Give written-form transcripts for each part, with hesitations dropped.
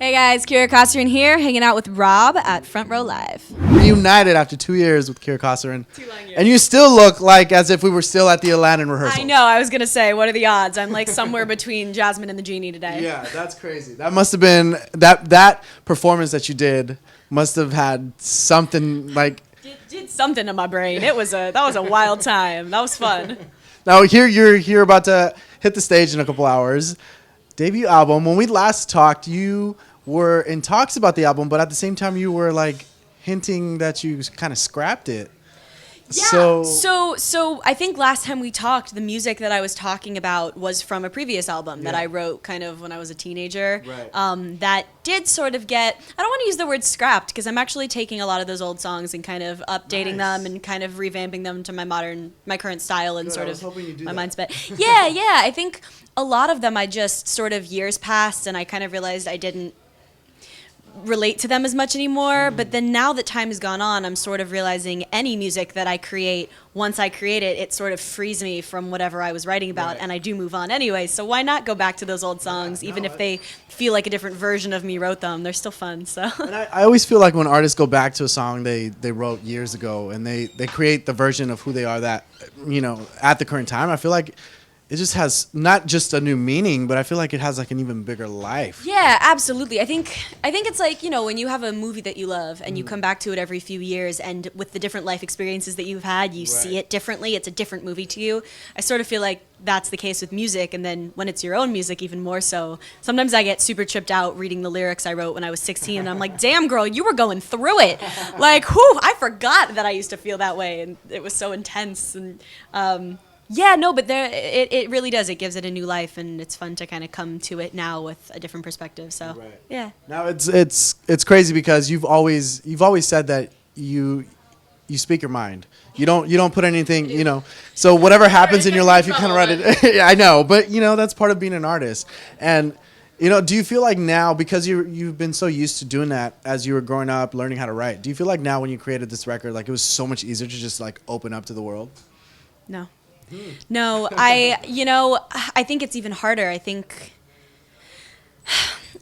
Hey guys, Kosarin here, hanging out with Rob at Front Row Live. Reunited after 2 years with Kosarin. 2 long years. And you still look like as if we were still at the Aladdin rehearsal. I know, I was going to say, what are the odds? I'm like somewhere between Jasmine and the Genie today. Yeah, that's crazy. That must have been, that performance that you did must have had something like... It did something to my brain. That was a wild time. That was fun. Now you're about to hit the stage in a couple hours. Debut album. When we last talked, you were in talks about the album, but at the same time you were like hinting that you kind of scrapped it. Yeah. So I think last time we talked, the music that I was talking about was from a previous album that I wrote kind of when I was a teenager. Right. That did sort of get, I don't want to use the word scrapped because I'm actually taking a lot of those old songs and kind of updating them and kind of revamping them to my current style and sort of my mindset. Yeah. I think a lot of them I just sort of years passed and I kind of realized I didn't relate to them as much anymore, but then now that time has gone on, I'm sort of realizing any music that I create, once I create it, it sort of frees me from whatever I was writing about, and I do move on anyway, so why not go back to those old songs, even if they feel like a different version of me wrote them. They're still fun. So. And I always feel like when artists go back to a song they wrote years ago, and they create the version of who they are that, at the current time, I feel like it just has not just a new meaning, but I feel like it has like an even bigger life. Yeah, absolutely. I think it's like, when you have a movie that you love and you come back to it every few years and with the different life experiences that you've had, you see it differently. It's a different movie to you. I sort of feel like that's the case with music, and then when it's your own music, even more so. Sometimes I get super tripped out reading the lyrics I wrote when I was 16, and I'm like, damn, girl, you were going through it. Like, whew, I forgot that I used to feel that way, and it was so intense. And yeah, no, but it really does. It gives it a new life, and it's fun to kind of come to it now with a different perspective. So, yeah. Now it's crazy because you've always said that you speak your mind. You don't put anything, So whatever happens in your life, you kind of write it. I know, but that's part of being an artist. And do you feel like now, because you've been so used to doing that as you were growing up, learning how to write, do you feel like now when you created this record, like it was so much easier to just like open up to the world? No, I think it's even harder. I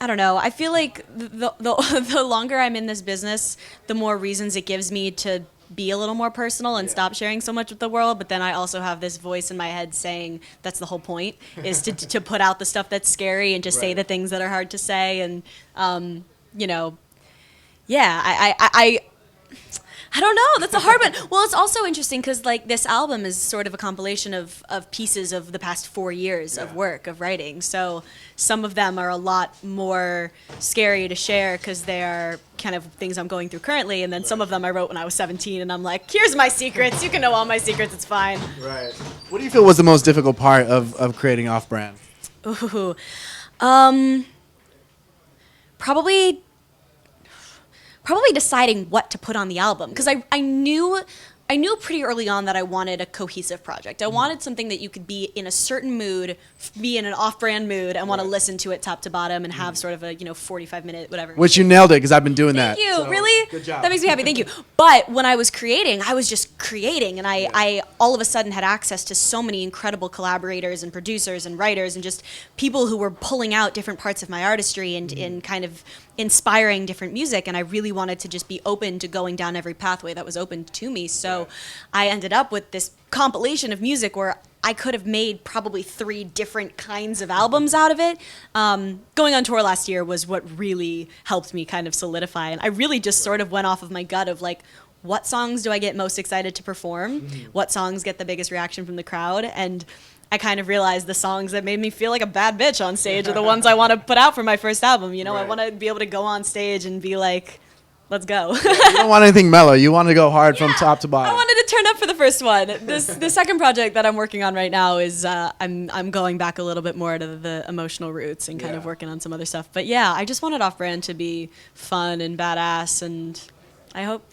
don't know. I feel like the longer I'm in this business, the more reasons it gives me to be a little more personal and stop sharing so much with the world. But then I also have this voice in my head saying that's the whole point, is to put out the stuff that's scary and just say the things that are hard to say. And, I don't know. That's a hard one. Well, it's also interesting because like this album is sort of a compilation of pieces of the past 4 years of work, of writing. So some of them are a lot more scary to share because they are kind of things I'm going through currently. And then some of them I wrote when I was 17 and I'm like, here's my secrets. You can know all my secrets. It's fine. Right. What do you feel was the most difficult part of creating Off-Brand? Ooh. Probably deciding what to put on the album, because I knew pretty early on that I wanted a cohesive project. I wanted something that you could be in a certain mood, be in an off-brand mood, and want to listen to it top to bottom and have sort of a 45-minute whatever. Which you nailed it, because I've been doing that. Thank you. So, really? Good job. That makes me happy. Thank you. But when I was creating, I was just creating, and I all of a sudden had access to so many incredible collaborators and producers and writers and just people who were pulling out different parts of my artistry and kind of inspiring different music, and I really wanted to just be open to going down every pathway that was open to me. So I ended up with this compilation of music where I could have made probably 3 different kinds of albums out of it. Going on tour last year was what really helped me kind of solidify, and I really just sort of went off of my gut of like, what songs do I get most excited to perform? What songs get the biggest reaction from the crowd? And I kind of realized the songs that made me feel like a bad bitch on stage are the ones I want to put out for my first album. I want to be able to go on stage and be like, let's go. You don't want anything mellow. You want to go hard from top to bottom. I wanted to turn up for the first one. The second project that I'm working on right now is I'm going back a little bit more to the emotional roots and kind of working on some other stuff. But yeah, I just wanted Off-Brand to be fun and badass, and I hope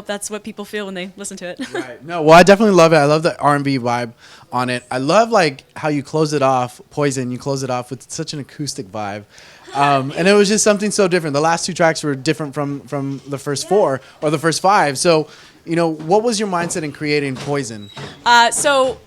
that's what people feel when they listen to it. Right. No, well, I definitely love it. I love the R&B vibe on it. I love like how you close it off, Poison. You close it off with such an acoustic vibe. And it was just something so different. The last 2 tracks were different from the first 4 or the first 5. So, what was your mindset in creating Poison? So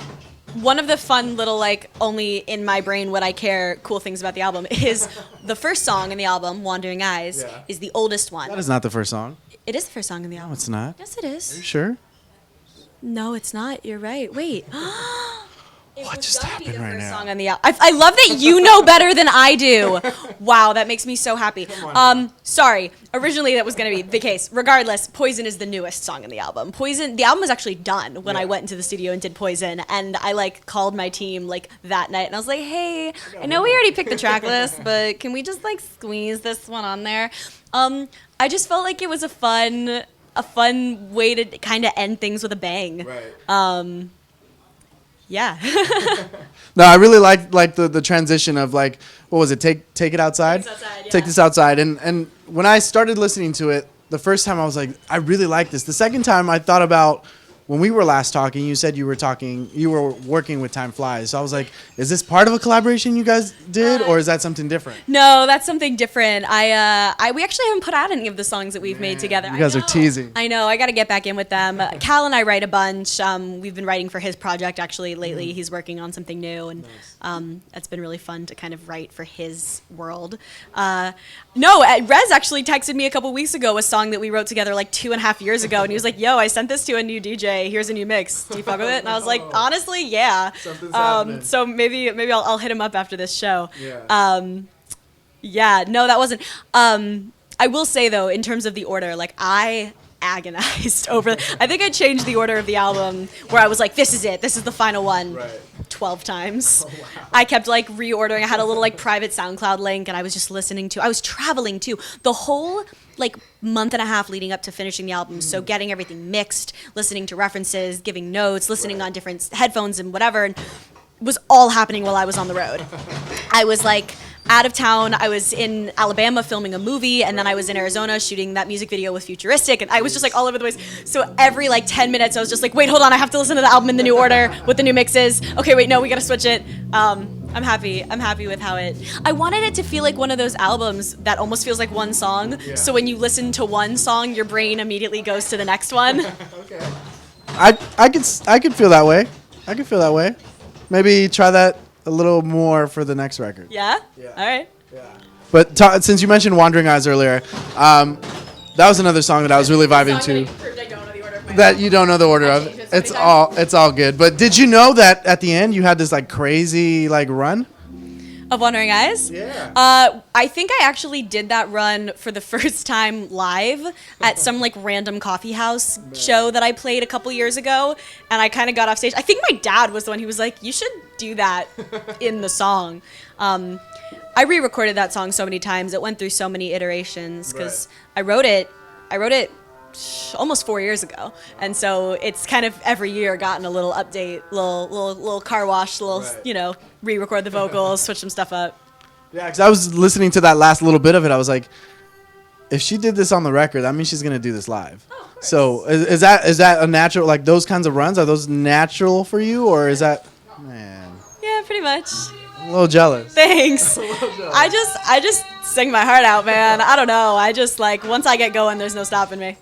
one of the fun little, like, only in my brain would I care cool things about the album is the first song in the album, Wandering Eyes, is the oldest one. That is not the first song. It is the first song in the No, album. it's not. Yes, it is. Are you sure? No, it's not. You're right. Wait. What just happened right now? Song on the I love that you know better than I do. Wow, that makes me so happy. Sorry. Originally, that was going to be the case. Regardless, Poison is the newest song in the album. Poison, the album was actually done when I went into the studio and did Poison, and I like called my team like that night, and I was like, "Hey, I know we already picked the track list, but can we just like squeeze this one on there?" I just felt like it was a fun way to kind of end things with a bang. Right. Yeah. No, I really like the transition of like, what was it? Take it outside. Take this outside. And when I started listening to it, the first time I was like, I really like this. The second time I thought about when we were last talking, you said you were working with Time Flies. So I was like, is this part of a collaboration you guys did, or is that something different? No, that's something different. We actually haven't put out any of the songs that we've made together. You guys are teasing. I know. I got to get back in with them. Cal and I write a bunch. We've been writing for his project actually lately. He's working on something new, and it's been really fun to kind of write for his world. Rez actually texted me a couple weeks ago a song that we wrote together like 2.5 years ago, and he was like, "Yo, I sent this to a new DJ. Here's a new mix. Do you fuck with it?" And I was like, honestly, yeah. Something's happening. So maybe I'll hit him up after this show. Yeah. No, that wasn't. I will say though, in terms of the order, like I agonized over. I think I changed the order of the album where I was like, "This is it. This is the final one." Right. 12 times. Oh, wow. I kept like reordering. I had a little like private SoundCloud link, and I was just listening to. I was traveling too. The whole like month and a half leading up to finishing the album. So getting everything mixed, listening to references, giving notes, listening on different headphones and whatever, and was all happening while I was on the road. I was like out of town. I was in Alabama filming a movie, and then I was in Arizona shooting that music video with Futuristic, and I was just like all over the place. So every like 10 minutes I was just like, wait, hold on, I have to listen to the album in the new order with the new mixes. Okay, wait, no, we gotta switch it. I'm happy with how I wanted it to feel like one of those albums that almost feels like one song. Yeah. So when you listen to one song, your brain immediately goes to the next one. Okay. I could feel that way. I could feel that way. Maybe try that a little more for the next record. Yeah? Yeah. All right. Yeah. But since you mentioned Wandering Eyes earlier, that was another song that I was really vibing to. That you don't know the order of. It's all good. But did you know that at the end you had this like crazy like run? Of Wandering Eyes? Yeah. I think I actually did that run for the first time live at some like random coffee house show that I played a couple years ago, and I kind of got off stage. I think my dad was the one who was like, "You should do that in the song." I re-recorded that song so many times. It went through so many iterations because I wrote it almost 4 years ago, and so it's kind of every year gotten a little update, little car wash, re-record the vocals, switch some stuff up. Yeah, because I was listening to that last little bit of it. I was like, if she did this on the record, that means she's gonna do this live. Oh, so is that a natural, like those kinds of runs? Are those natural for you, or is that, man? Yeah, pretty much. I'm a little jealous. Thanks. I just sing my heart out, man. I don't know. I just like once I get going, there's no stopping me.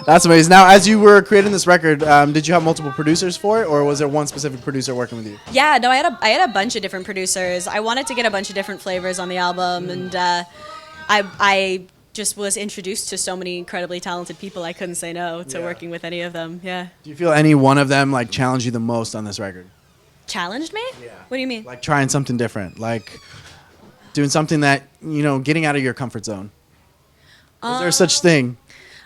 That's amazing. Now, as you were creating this record, did you have multiple producers for it, or was there one specific producer working with you? Yeah, no, I had a bunch of different producers. I wanted to get a bunch of different flavors on the album, and I just was introduced to so many incredibly talented people. I couldn't say no to working with any of them. Yeah. Do you feel any one of them like challenged you the most on this record? Challenged me? Yeah. What do you mean? Like trying something different, like doing something that, getting out of your comfort zone. Is there such thing?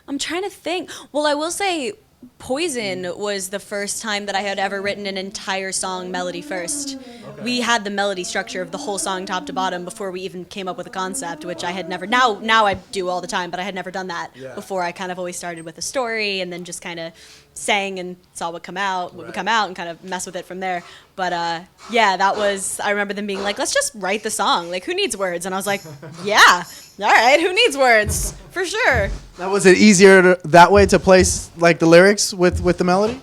I'm trying to think. Well, I will say Poison was the first time that I had ever written an entire song melody first. Okay. We had the melody structure of the whole song top to bottom before we even came up with a concept, which I had never, now I do all the time, but I had never done that before. I kind of always started with a story and then just kind of sang and saw what would come out and kind of mess with it from there. But that was, I remember them being like, let's just write the song. Like, who needs words? And I was like, yeah, all right, who needs words? For sure. Now, was it easier that way to place like the lyrics with the melody?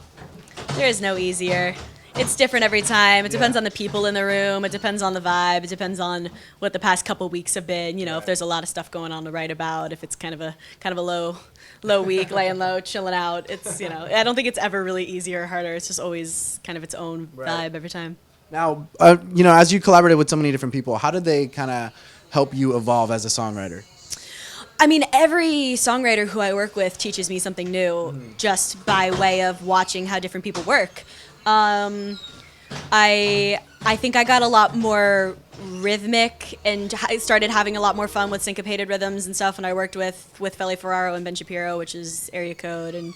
There is no easier. It's different every time. It depends on the people in the room. It depends on the vibe. It depends on what the past couple weeks have been. You know, if there's a lot of stuff going on to write about. If it's kind of a low week, laying low, chilling out. It's, you know, I don't think it's ever really easier or harder. It's just always kind of its own vibe every time. Now, you know, as you collaborated with so many different people, how did they kind of help you evolve as a songwriter? I mean, every songwriter who I work with teaches me something new just by way of watching how different people work. I think I got a lot more rhythmic and I started having a lot more fun with syncopated rhythms and stuff when I worked with Feli Ferraro and Ben Shapiro, which is Area Code, and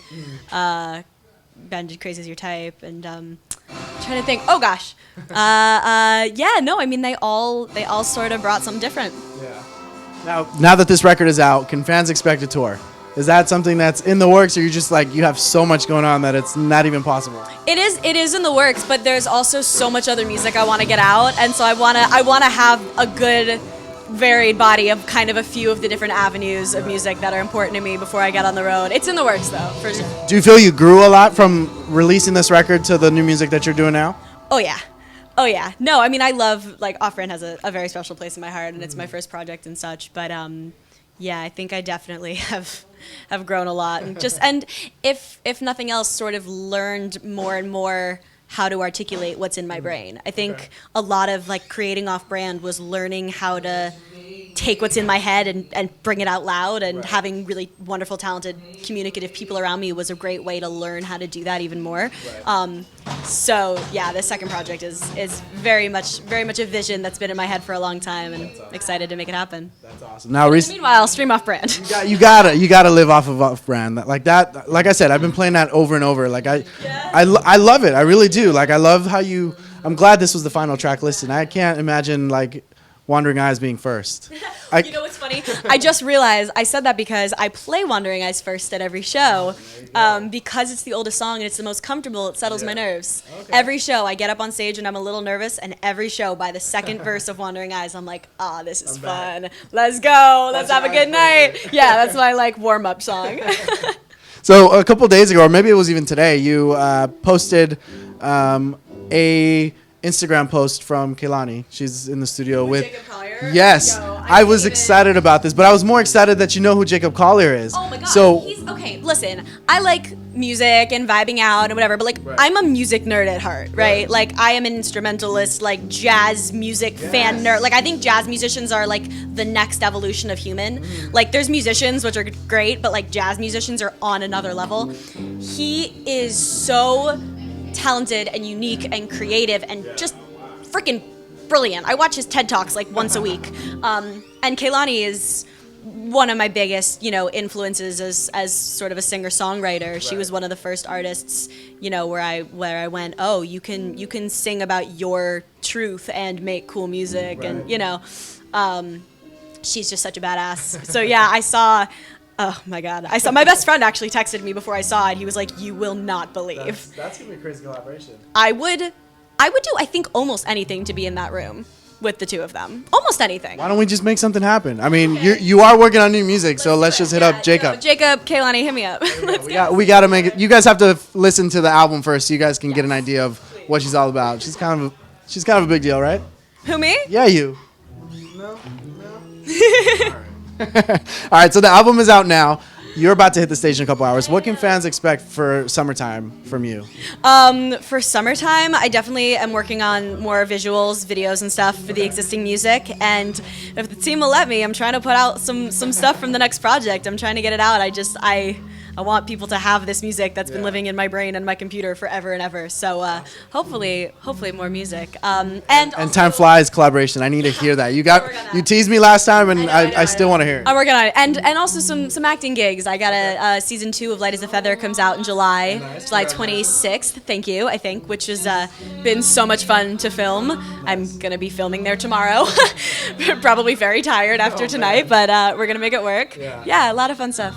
Ben did Crazy As Your Type, and trying to think. Oh gosh, yeah. No, I mean they all sort of brought something different. Yeah. Now that this record is out, can fans expect a tour? Is that something that's in the works, or you just like you have so much going on that it's not even possible? It is in the works, but there's also so much other music I want to get out, and so I wanna have a good, varied body of kind of a few of the different avenues of music that are important to me before I get on the road. It's in the works though, for sure. Do you feel you grew a lot from releasing this record to the new music that you're doing now? Oh yeah. Oh yeah. No, I mean I love, like, Off-Brand has a very special place in my heart, and it's my first project and such, but yeah, I think I definitely have grown a lot, and if nothing else, sort of learned more and more how to articulate what's in my brain. I think a lot of like creating Off-Brand was learning how to take what's in my head and bring it out loud, and having really wonderful, talented, communicative people around me was a great way to learn how to do that even more. So yeah, this second project is very much a vision that's been in my head for a long time, and excited to make it happen. That's awesome. Now, meanwhile, stream Off-Brand. You gotta live off of Off-Brand like that. Like I said, I've been playing that over and over. Like I love it. I really do. Like I love how you. I'm glad this was the final track listed. I can't imagine like Wandering Eyes being first. You know what's funny? I just realized I said that because I play Wandering Eyes first at every show, because it's the oldest song and it's the most comfortable. It settles my nerves. Okay. Every show I get up on stage and I'm a little nervous, and every show by the second verse of Wandering Eyes I'm like, this is fun. Let's go. Let's have a good night. Yeah, that's my like warm up song. So a couple days ago, or maybe it was even today, you posted a Instagram post from Kehlani. She's in the studio with Jacob Collier. Yes. Yo, I was excited about this, but I was more excited that you know who Jacob Collier is. Oh my god. So he's okay, listen, I like music and vibing out and whatever, but like I'm a music nerd at heart, right? Like I am an instrumentalist, like jazz music fan nerd. Like I think jazz musicians are like the next evolution of human. Like there's musicians which are great, but like jazz musicians are on another level. He is so talented and unique and creative and just freaking brilliant. I watch his TED Talks like once a week. And Kehlani is one of my biggest, influences as sort of a singer-songwriter. She was one of the first artists, where I went, oh, you can sing about your truth and make cool music, and she's just such a badass. So yeah, I saw. Oh my god! I saw my best friend actually texted me before I saw it. He was like, "You will not believe." That's gonna be a crazy collaboration. I would do, I think, almost anything to be in that room with the two of them. Almost anything. Why don't we just make something happen? I mean, you are working on new music, so let's just hit up Jacob. Jacob, Kehlani, hit me up. We gotta make it. You guys have to listen to the album first, so you guys can get an idea of what she's all about. She's kind of a big deal, right? Who, me? Yeah, you. No. All right, so the album is out now. You're about to hit the stage in a couple hours. What can fans expect for summertime from you? For summertime, I definitely am working on more visuals, videos, and stuff for the existing music. And if the team will let me, I'm trying to put out some stuff from the next project. I'm trying to get it out. I want people to have this music that's been living in my brain and my computer forever and ever. So hopefully more music. And Time Flies collaboration. I need to hear that. You teased me last time, and I still want to hear it. I'm working on it. And also some acting gigs. I got a season 2 of Light as a Feather comes out in July 26th. Thank you, I think, which has been so much fun to film. I'm gonna be filming there tomorrow. Probably very tired after tonight, but we're gonna make it work. Yeah, a lot of fun stuff.